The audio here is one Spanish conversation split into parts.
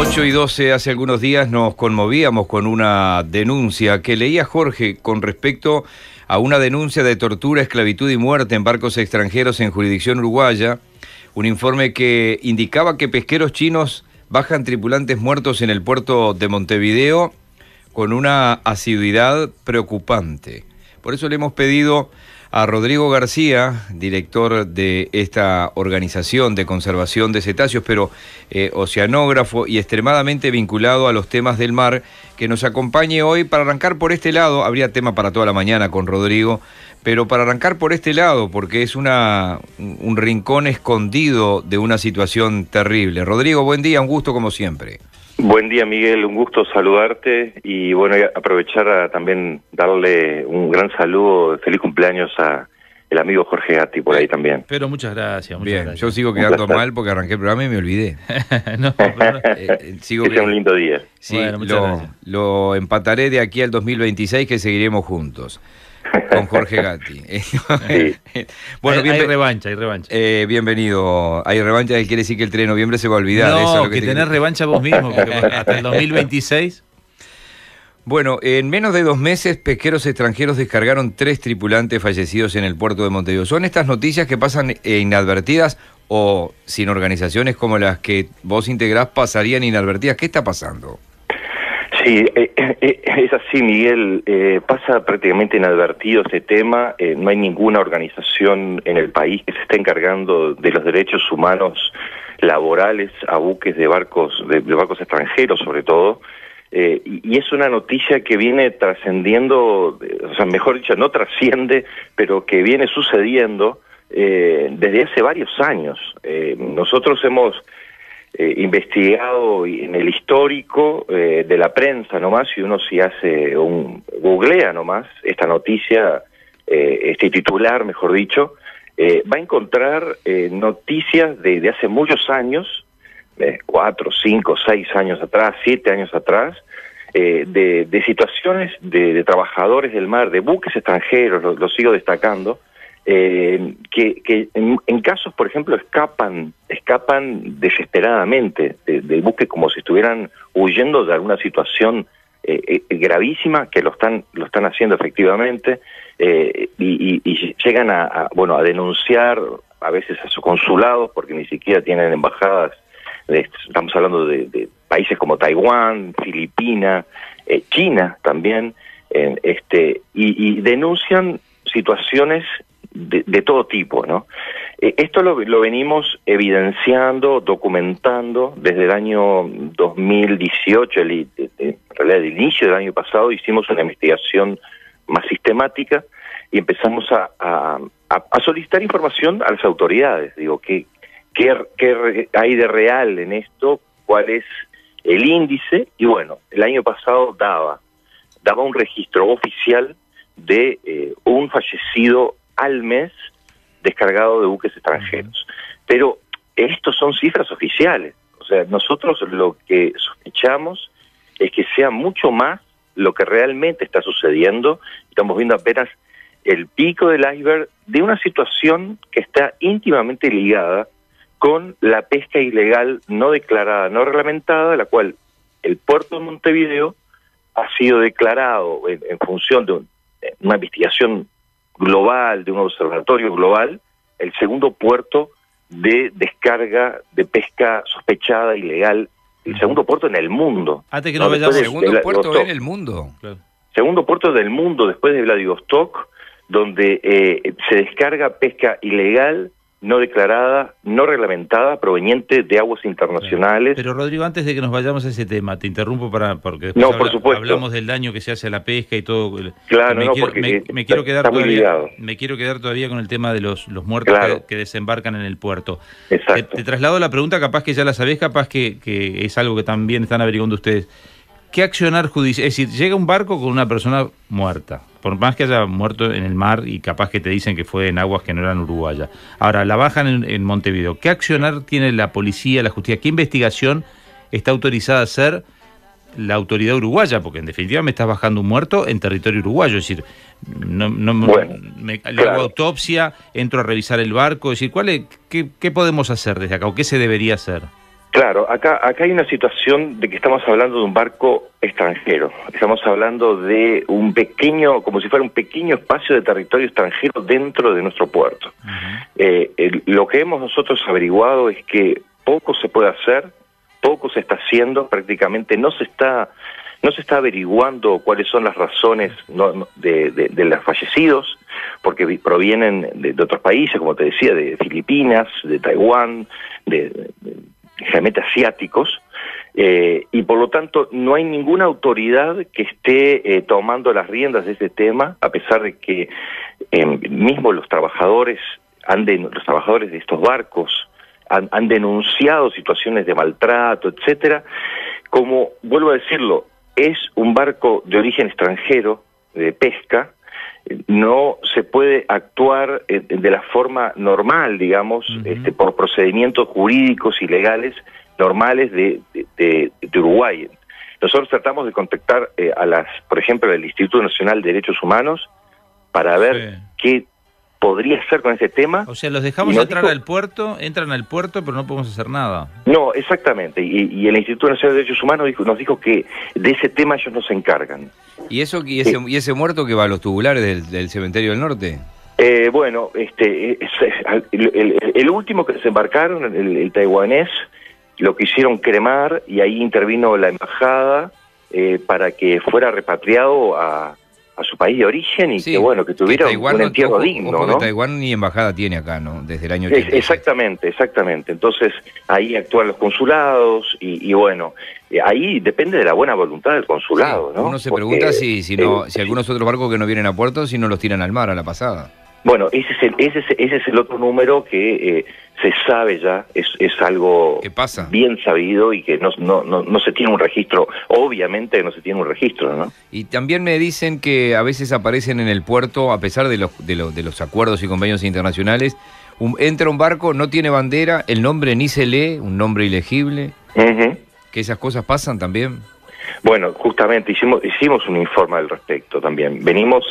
8:12, hace algunos días nos conmovíamos con una denuncia que leía Jorge con respecto a una denuncia de tortura, esclavitud y muerte en barcos extranjeros en jurisdicción uruguaya. Un informe que indicaba que pesqueros chinos bajan tripulantes muertos en el puerto de Montevideo con una asiduidad preocupante. Por eso le hemos pedido a Rodrigo García, director de esta organización de conservación de cetáceos, pero oceanógrafo y extremadamente vinculado a los temas del mar, que nos acompañe hoy para arrancar por este lado. Habría tema para toda la mañana con Rodrigo, pero para arrancar por este lado, porque es un rincón escondido de una situación terrible. Rodrigo, buen día, un gusto como siempre. Buen día, Miguel, un gusto saludarte y bueno, aprovechar a también darle un gran saludo, feliz cumpleaños a el amigo Jorge Gatti por ahí también. Pero muchas gracias. Bien, yo sigo quedando mal porque arranqué el programa y me olvidé. No, pero sigo es un lindo día. Sí, bueno, lo empataré de aquí al 2026 que seguiremos juntos. Con Jorge Gatti. Sí. Bueno, hay revancha. Bienvenido. Hay revancha, quiere decir que el 3 de noviembre se va a olvidar. No, eso es lo que tenés revancha vos mismo, porque hasta el 2026... Bueno, en menos de 2 meses, pesqueros extranjeros descargaron 3 tripulantes fallecidos en el puerto de Montevideo. ¿Son estas noticias que pasan inadvertidas o sin organizaciones como las que vos integrás pasarían inadvertidas? ¿Qué está pasando? Sí, es así, Miguel. Pasa prácticamente inadvertido este tema. No hay ninguna organización en el país que se esté encargando de los derechos humanos laborales a buques de barcos extranjeros, sobre todo. Y es una noticia que viene trascendiendo, o sea, mejor dicho, no trasciende, pero que viene sucediendo desde hace varios años. Nosotros hemos investigado en el histórico de la prensa nomás, y uno si hace googlea nomás esta noticia, este titular, mejor dicho, va a encontrar noticias de hace muchos años, 4, 5, 6 años atrás, 7 años atrás, de situaciones de trabajadores del mar, de buques extranjeros, lo sigo destacando, que en casos, por ejemplo, escapan desesperadamente del buque como si estuvieran huyendo de alguna situación gravísima, que lo están haciendo efectivamente, y llegan a denunciar a veces a sus consulados, porque ni siquiera tienen embajadas. Estamos hablando de países como Taiwán, Filipinas, China también, y denuncian situaciones de todo tipo, ¿no? Esto lo venimos evidenciando, documentando desde el año 2018, en realidad el inicio del año pasado, hicimos una investigación más sistemática y empezamos a solicitar información a las autoridades. Digo, ¿qué hay de real en esto? ¿Cuál es el índice? Y bueno, el año pasado daba un registro oficial de un fallecido al mes descargado de buques extranjeros. Pero estos son cifras oficiales. O sea, nosotros lo que sospechamos es que sea mucho más lo que realmente está sucediendo. Estamos viendo apenas el pico del iceberg de una situación que está íntimamente ligada con la pesca ilegal no declarada, no reglamentada, la cual el puerto de Montevideo ha sido declarado en función de una investigación global, de un observatorio global, el segundo puerto de descarga de pesca sospechada ilegal, el segundo puerto en el mundo. Antes que no vayamos, segundo puerto en el mundo. Claro. Segundo puerto del mundo después de Vladivostok, donde se descarga pesca ilegal, no declarada, no reglamentada, proveniente de aguas internacionales. Pero Rodrigo, antes de que nos vayamos a ese tema, te interrumpo porque después no, por supuesto, hablamos del daño que se hace a la pesca y todo. Claro, me quiero quedar todavía con el tema de los muertos, claro, que desembarcan en el puerto. Exacto. Te traslado la pregunta, capaz que ya la sabés, capaz que es algo que también están averiguando ustedes. ¿Qué accionar judicial? Es decir, llega un barco con una persona muerta, por más que haya muerto en el mar y capaz que te dicen que fue en aguas que no eran uruguayas. Ahora, la bajan en Montevideo. ¿Qué accionar tiene la policía, la justicia? ¿Qué investigación está autorizada a hacer la autoridad uruguaya? Porque en definitiva me estás bajando un muerto en territorio uruguayo. Es decir, le hago autopsia, entro a revisar el barco. Es decir, ¿qué podemos hacer desde acá o qué se debería hacer? Claro, acá hay una situación de que estamos hablando de un barco extranjero. Estamos hablando de un pequeño, como si fuera un pequeño espacio de territorio extranjero dentro de nuestro puerto. Lo que hemos nosotros averiguado es que poco se puede hacer, poco se está haciendo, prácticamente no se está averiguando cuáles son las razones de los fallecidos, porque provienen de otros países, como te decía, de Filipinas, de Taiwán, generalmente asiáticos, y por lo tanto no hay ninguna autoridad que esté tomando las riendas de este tema, a pesar de que mismo los trabajadores de estos barcos han denunciado situaciones de maltrato, etcétera. Como vuelvo a decirlo, es un barco de origen extranjero, de pesca, no se puede actuar de la forma normal, digamos, por procedimientos jurídicos y legales normales de Uruguay. Nosotros tratamos de contactar por ejemplo, al Instituto Nacional de Derechos Humanos para ver qué podría hacer con ese tema. O sea, los dejamos entrar al puerto, entran al puerto, pero no podemos hacer nada. No, exactamente. Y el Instituto Nacional de Derechos Humanos nos dijo que de ese tema ellos no se encargan. ¿Y ese muerto que va a los tubulares del cementerio del norte? Bueno, el último que desembarcaron, el taiwanés, lo quisieron cremar y ahí intervino la embajada para que fuera repatriado a su país de origen y que tuviera un entierro digno, ¿no? Taiwán ni embajada tiene acá, ¿no? Desde el año 86. Exactamente. Entonces, ahí actúan los consulados y ahí depende de la buena voluntad del consulado, ¿no? Uno se pregunta si algunos otros barcos que no vienen a puerto, si no los tiran al mar a la pasada. Bueno, ese es el otro número que se sabe ya, es algo bien sabido y que no se tiene un registro, obviamente no se tiene un registro, ¿no? Y también me dicen que a veces aparecen en el puerto, a pesar de los acuerdos y convenios internacionales, entra un barco, no tiene bandera, el nombre ni se lee, un nombre ilegible, que esas cosas pasan también. Bueno, justamente hicimos un informe al respecto también. Venimos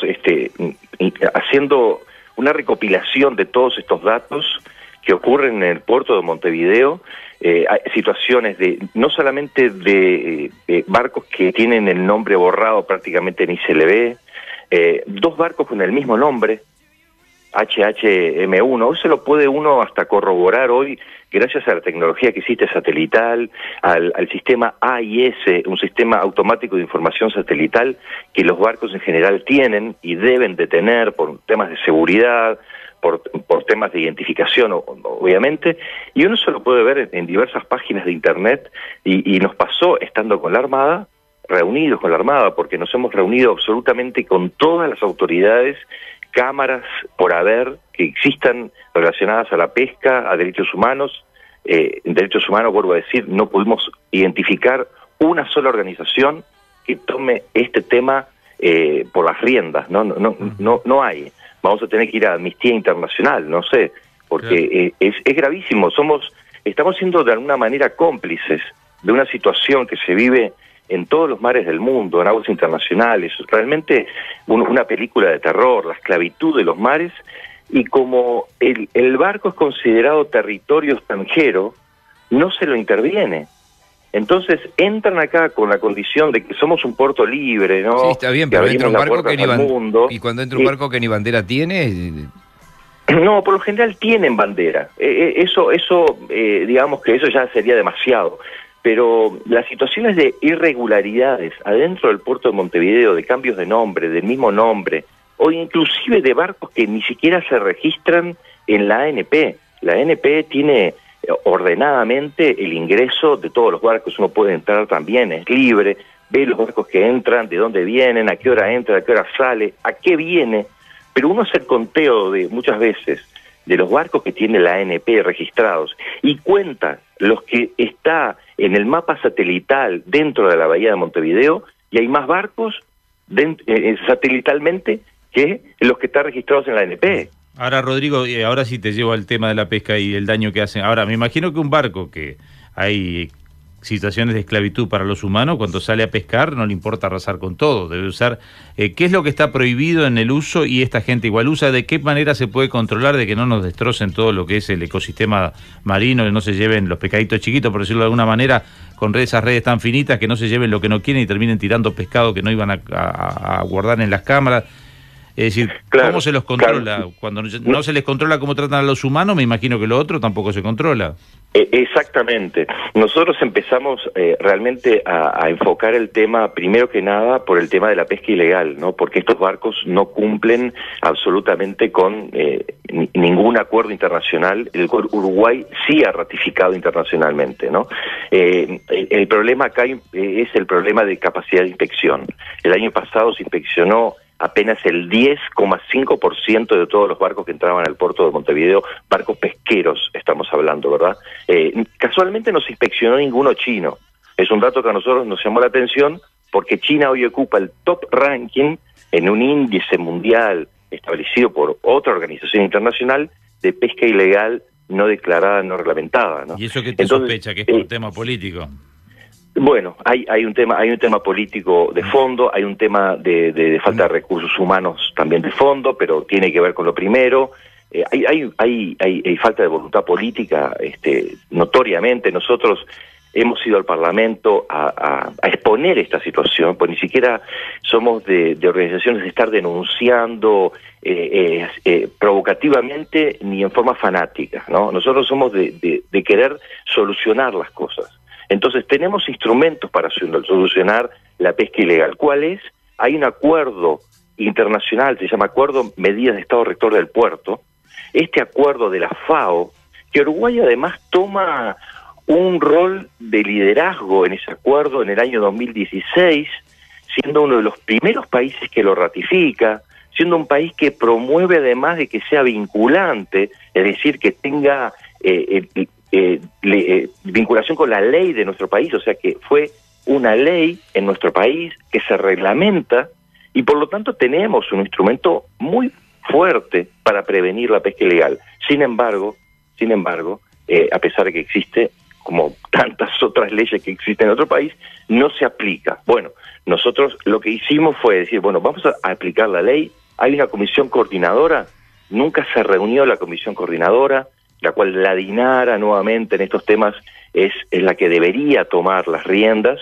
haciendo una recopilación de todos estos datos que ocurren en el puerto de Montevideo, hay situaciones no solamente de barcos que tienen el nombre borrado, prácticamente ni se le ve, 2 barcos con el mismo nombre, HHM1, eso lo puede uno hasta corroborar hoy gracias a la tecnología que existe satelital, al sistema AIS, un sistema automático de información satelital que los barcos en general tienen y deben de tener por temas de seguridad, por temas de identificación, obviamente, y uno se lo puede ver en diversas páginas de internet y nos pasó estando con la Armada, reunidos con la Armada, porque nos hemos reunido absolutamente con todas las autoridades, cámaras por haber que existan relacionadas a la pesca, a derechos humanos. En derechos humanos, vuelvo a decir, no pudimos identificar una sola organización que tome este tema por las riendas. No hay. Vamos a tener que ir a Amnistía Internacional, no sé, porque es gravísimo. Estamos siendo de alguna manera cómplices de una situación que se vive en todos los mares del mundo, en aguas internacionales, realmente una película de terror, la esclavitud de los mares, y como el barco es considerado territorio extranjero, no se lo interviene. Entonces entran acá con la condición de que somos un puerto libre, ¿no? Sí, está bien, pero entra un barco que y cuando entra un barco que ni bandera tiene... No, por lo general tienen bandera. Eso digamos que eso ya sería demasiado. Pero las situaciones de irregularidades adentro del puerto de Montevideo, de cambios de nombre, del mismo nombre, o inclusive de barcos que ni siquiera se registran en la ANP. La ANP tiene ordenadamente el ingreso de todos los barcos, uno puede entrar también, es libre, ve los barcos que entran, de dónde vienen, a qué hora entra, a qué hora sale, a qué viene, pero uno hace el conteo de muchas veces de los barcos que tiene la ANP registrados y cuenta los que está en el mapa satelital dentro de la bahía de Montevideo y hay más barcos satelitalmente que los que están registrados en la ANP. Ahora, Rodrigo, ahora sí te llevo al tema de la pesca y el daño que hacen. Ahora, me imagino que un barco que hay situaciones de esclavitud para los humanos, cuando sale a pescar no le importa arrasar con todo, debe usar qué es lo que está prohibido en el uso y esta gente igual usa, de qué manera se puede controlar de que no nos destrocen todo lo que es el ecosistema marino, que no se lleven los pescaditos chiquitos, por decirlo de alguna manera, con esas redes tan finitas, que no se lleven lo que no quieren y terminen tirando pescado que no iban a guardar en las cámaras. Es decir, claro, ¿cómo se los controla? Claro. Cuando no se les controla cómo tratan a los humanos, me imagino que lo otro tampoco se controla. Exactamente. Nosotros empezamos realmente a enfocar el tema, primero que nada, por el tema de la pesca ilegal, ¿no? Porque estos barcos no cumplen absolutamente con ningún acuerdo internacional. El Uruguay sí ha ratificado internacionalmente, ¿no? El problema acá es el problema de capacidad de inspección. El año pasado se inspeccionó apenas el 10,5% de todos los barcos que entraban al puerto de Montevideo, barcos pesqueros estamos hablando, ¿verdad? Casualmente no se inspeccionó ninguno chino. Es un dato que a nosotros nos llamó la atención porque China hoy ocupa el top ranking en un índice mundial establecido por otra organización internacional de pesca ilegal no declarada, no reglamentada, ¿no? ¿Y eso qué te sospecha? ¿Que es por un tema político? Bueno, hay un tema político de fondo, hay un tema de falta de recursos humanos también de fondo, pero tiene que ver con lo primero. Hay falta de voluntad política, notoriamente. Nosotros hemos ido al Parlamento a exponer esta situación, pues ni siquiera somos de organizaciones de estar denunciando provocativamente ni en forma fanática, ¿no? Nosotros somos de querer solucionar las cosas. Entonces tenemos instrumentos para solucionar la pesca ilegal. ¿Cuál es? Hay un acuerdo internacional, se llama Acuerdo Medidas de Estado Rector del Puerto. Este acuerdo de la FAO, que Uruguay además toma un rol de liderazgo en ese acuerdo en el año 2016, siendo uno de los primeros países que lo ratifica, siendo un país que promueve además de que sea vinculante, es decir, que tenga vinculación con la ley de nuestro país, o sea que fue una ley en nuestro país que se reglamenta y por lo tanto tenemos un instrumento muy fuerte para prevenir la pesca ilegal. Sin embargo, a pesar de que existe, como tantas otras leyes que existen en otro país, no se aplica. Bueno, nosotros lo que hicimos fue decir, bueno, vamos a aplicar la ley, hay una comisión coordinadora, nunca se reunió la comisión coordinadora, la cual la DINARA nuevamente en estos temas es la que debería tomar las riendas,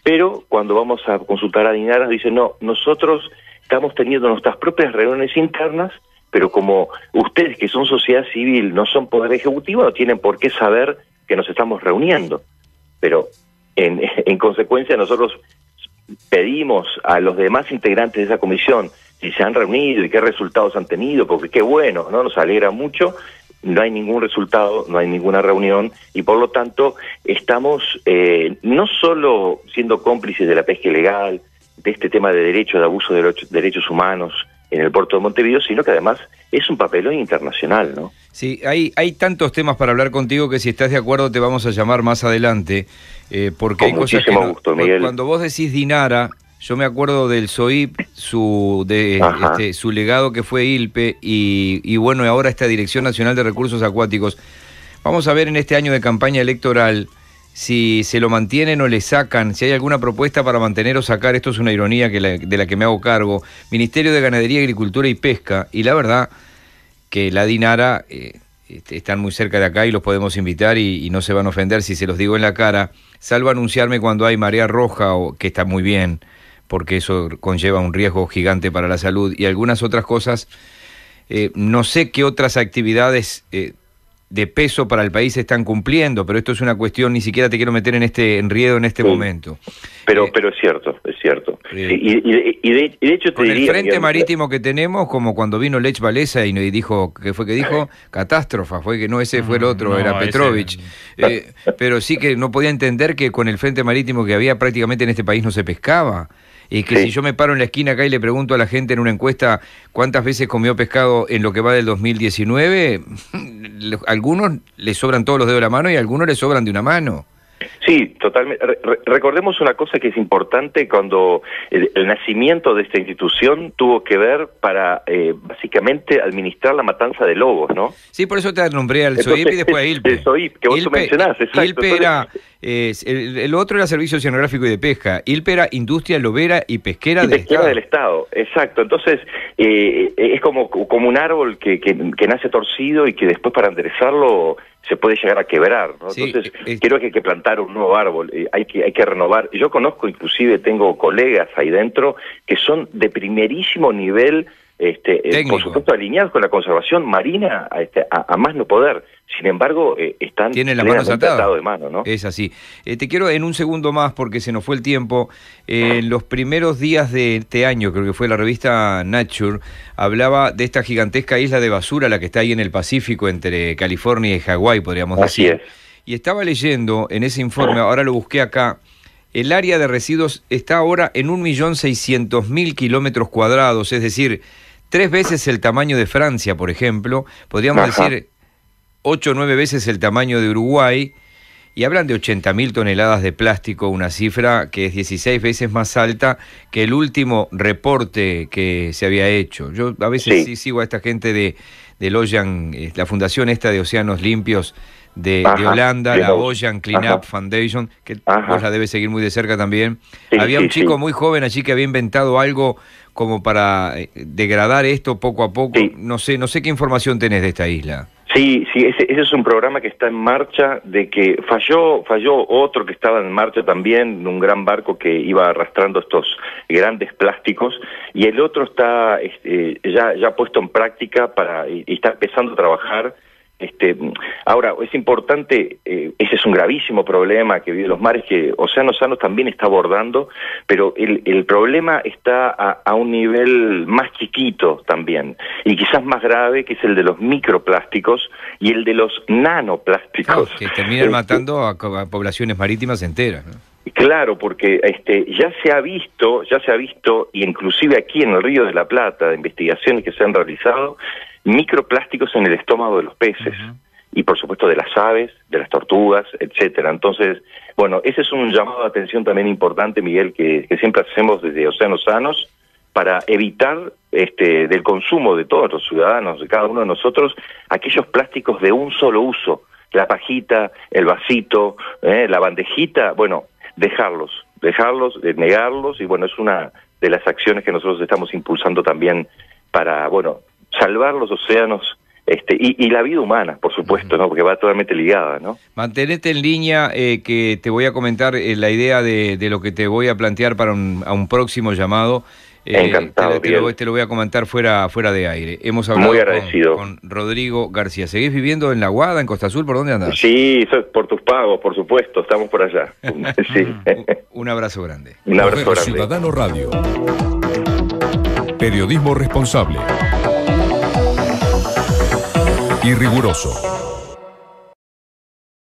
pero cuando vamos a consultar a DINARA dicen, no, nosotros estamos teniendo nuestras propias reuniones internas, pero como ustedes que son sociedad civil, no son poder ejecutivo, no tienen por qué saber que nos estamos reuniendo. Pero en consecuencia nosotros pedimos a los demás integrantes de esa comisión si se han reunido y qué resultados han tenido, porque qué bueno, ¿no? Nos alegra mucho. No hay ningún resultado, no hay ninguna reunión y por lo tanto estamos no solo siendo cómplices de la pesca ilegal, de este tema de derechos, de abuso de derechos humanos en el puerto de Montevideo, sino que además es un papelón internacional, ¿no? Sí, hay tantos temas para hablar contigo que si estás de acuerdo te vamos a llamar más adelante, porque hay cosas que gusto, Miguel. Cuando vos decís DINARA, yo me acuerdo del SOIP, su legado que fue ILPE y bueno, ahora esta Dirección Nacional de Recursos Acuáticos. Vamos a ver en este año de campaña electoral si se lo mantienen o le sacan, si hay alguna propuesta para mantener o sacar, esto es una ironía de la que me hago cargo, Ministerio de Ganadería, Agricultura y Pesca, y la verdad que la DINARA están muy cerca de acá y los podemos invitar y no se van a ofender si se los digo en la cara, salvo anunciarme cuando hay marea roja, o que está muy bien, porque eso conlleva un riesgo gigante para la salud y algunas otras cosas. No sé qué otras actividades de peso para el país están cumpliendo, pero esto es una cuestión, ni siquiera te quiero meter en este enredo en este momento. Pero es cierto. Sí, y de hecho te con diría... el frente marítimo que tenemos, como cuando vino Lech Walesa y dijo, ¿qué fue que dijo? Catástrofe, fue que no, ese fue el otro, era Petrovich. Pero sí que no podía entender que con el frente marítimo que había prácticamente en este país no se pescaba. Y que si yo me paro en la esquina acá y le pregunto a la gente en una encuesta cuántas veces comió pescado en lo que va del 2019, a algunos les sobran todos los dedos de la mano y a algunos les sobran de una mano. Sí, totalmente. Recordemos una cosa que es importante: cuando el nacimiento de esta institución tuvo que ver para básicamente administrar la matanza de lobos, ¿no? Sí, por eso te nombré al SOIP y después a ILPE. El SOIP, que vos mencionás, exacto. ILPE era, el otro era Servicio Oceanográfico y de Pesca, ILPE era Industria Lobera y Pesquera del Estado. Exacto. Entonces, es como un árbol que nace torcido y que después para enderezarlo se puede llegar a quebrar, ¿no? Sí, entonces, creo que hay que plantar un nuevo árbol, hay que renovar. Yo conozco, inclusive tengo colegas ahí dentro que son de primerísimo nivel, por supuesto alineados con la conservación marina a más no poder. Sin embargo, tienen las manos atadas de mano, ¿no? Es así. Te quiero en un segundo más, porque se nos fue el tiempo. En los primeros días de este año, creo que fue la revista Nature, hablaba de esta gigantesca isla de basura, la que está ahí en el Pacífico, entre California y Hawái, podríamos decir. Así es. Y estaba leyendo en ese informe, ahora lo busqué acá, el área de residuos está ahora en 1.600.000 kilómetros cuadrados, es decir, 3 veces el tamaño de Francia, por ejemplo, podríamos decir 8 o 9 veces el tamaño de Uruguay, y hablan de 80.000 toneladas de plástico, una cifra que es 16 veces más alta que el último reporte que se había hecho. Yo a veces sí sigo a esta gente del Ocean, la fundación esta de Océanos Limpios de Holanda, la Ocean Cleanup Foundation, que vos la debes seguir muy de cerca también. Había un chico muy joven allí que había inventado algo como para degradar esto poco a poco. No sé qué información tenés de esta isla. Sí, ese es un programa que está en marcha, de que falló otro que estaba en marcha también, un gran barco que iba arrastrando estos grandes plásticos, y el otro está ya puesto en práctica y está empezando a trabajar. Ahora, es importante, ese es un gravísimo problema que vive los mares, que Océanos Sanos también está abordando, pero el problema está a un nivel más chiquito también, y quizás más grave, que es el de los microplásticos y el de los nanoplásticos. Que terminan matando a poblaciones marítimas enteras, ¿no? Claro, porque ya se ha visto, y inclusive aquí en el Río de la Plata, de investigaciones que se han realizado, microplásticos en el estómago de los peces, y por supuesto de las aves, de las tortugas, etcétera. Entonces, bueno, ese es un llamado de atención también importante, Miguel, que siempre hacemos desde Océanos Sanos, para evitar del consumo de todos los ciudadanos, de cada uno de nosotros, aquellos plásticos de un solo uso, la pajita, el vasito, la bandejita, bueno, dejarlos, negarlos, y bueno, es una de las acciones que nosotros estamos impulsando también para, bueno, salvar los océanos y la vida humana, por supuesto, ¿no? Porque va totalmente ligada, ¿no? Mantenete en línea, que te voy a comentar la idea de lo que te voy a plantear para un próximo llamado. Encantado, te lo voy a comentar fuera de aire. Hemos hablado muy agradecido con Rodrigo García. ¿Seguís viviendo en La Guada, en Costa Azul? ¿Por dónde andás? Sí, por tus pagos, por supuesto, estamos por allá. Sí. Un abrazo grande. Un abrazo grande. Ciudadano Radio. Periodismo responsable y riguroso.